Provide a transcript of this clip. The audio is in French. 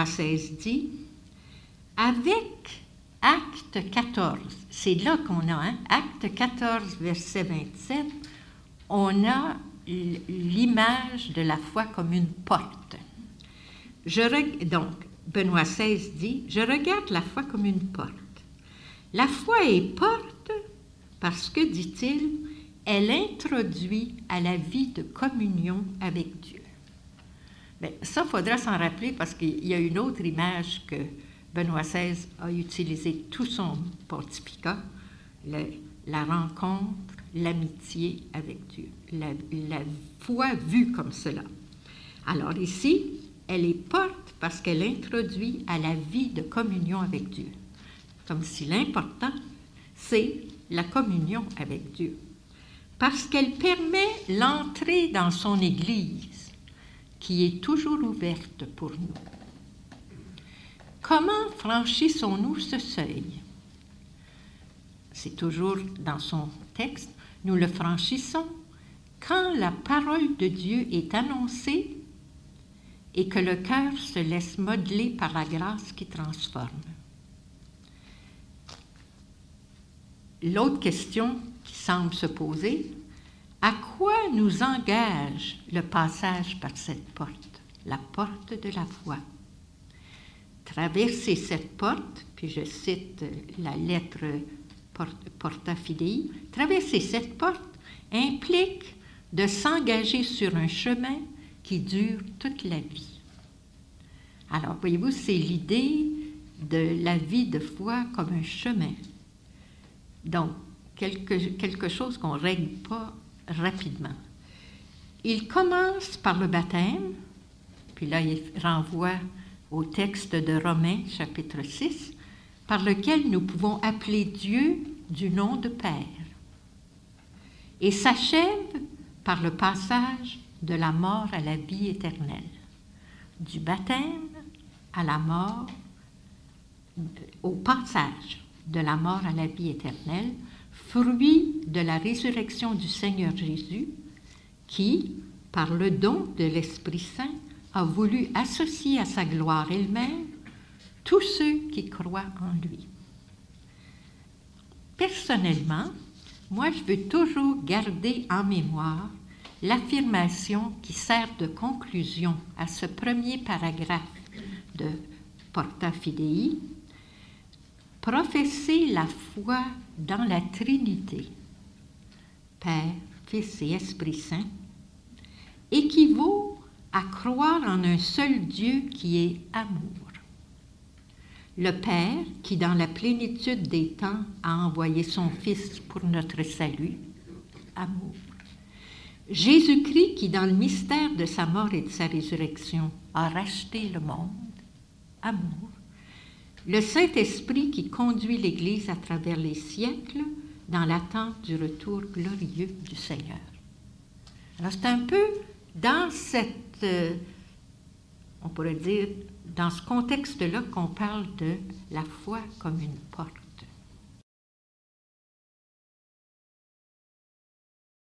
Benoît XVI dit, avec Acte 14, c'est là qu'on a, Acte 14, verset 27, on a l'image de la foi comme une porte. Donc, Benoît XVI dit, je regarde la foi comme une porte. La foi est porte parce que, dit-il, elle introduit à la vie de communion avec Dieu. Bien, ça, il faudra s'en rappeler parce qu'il y a une autre image que Benoît XVI a utilisée tout son pontificat, la rencontre, l'amitié avec Dieu, la foi vue comme cela. Alors ici, elle est porte parce qu'elle introduit à la vie de communion avec Dieu. Comme si l'important, c'est la communion avec Dieu. Parce qu'elle permet l'entrée dans son Église, qui est toujours ouverte pour nous. Comment franchissons-nous ce seuil? C'est toujours dans son texte. Nous le franchissons quand la parole de Dieu est annoncée et que le cœur se laisse modeler par la grâce qui transforme. L'autre question qui semble se poser, à quoi nous engage le passage par cette porte, la porte de la foi? Traverser cette porte, puis je cite la lettre Porta Fidei, traverser cette porte implique de s'engager sur un chemin qui dure toute la vie. Alors, voyez-vous, c'est l'idée de la vie de foi comme un chemin. Donc, quelque chose qu'on ne règle pas rapidement. Il commence par le baptême, puis là, il renvoie au texte de Romains, chapitre 6, par lequel nous pouvons appeler Dieu du nom de Père. Et s'achève par le passage de la mort à la vie éternelle, du baptême à la mort, au passage de la mort à la vie éternelle, fruit de la résurrection du Seigneur Jésus, qui, par le don de l'Esprit Saint, a voulu associer à sa gloire elle-même tous ceux qui croient en lui. Personnellement, moi, je veux toujours garder en mémoire l'affirmation qui sert de conclusion à ce premier paragraphe de Porta Fidei, professer la foi dans la Trinité, Père, Fils et Esprit Saint, équivaut à croire en un seul Dieu qui est amour. Le Père, qui dans la plénitude des temps a envoyé son Fils pour notre salut, amour. Jésus-Christ, qui dans le mystère de sa mort et de sa résurrection a racheté le monde, amour. Le Saint-Esprit qui conduit l'Église à travers les siècles dans l'attente du retour glorieux du Seigneur. Alors c'est un peu dans cette, on pourrait dire, dans ce contexte-là qu'on parle de la foi comme une porte.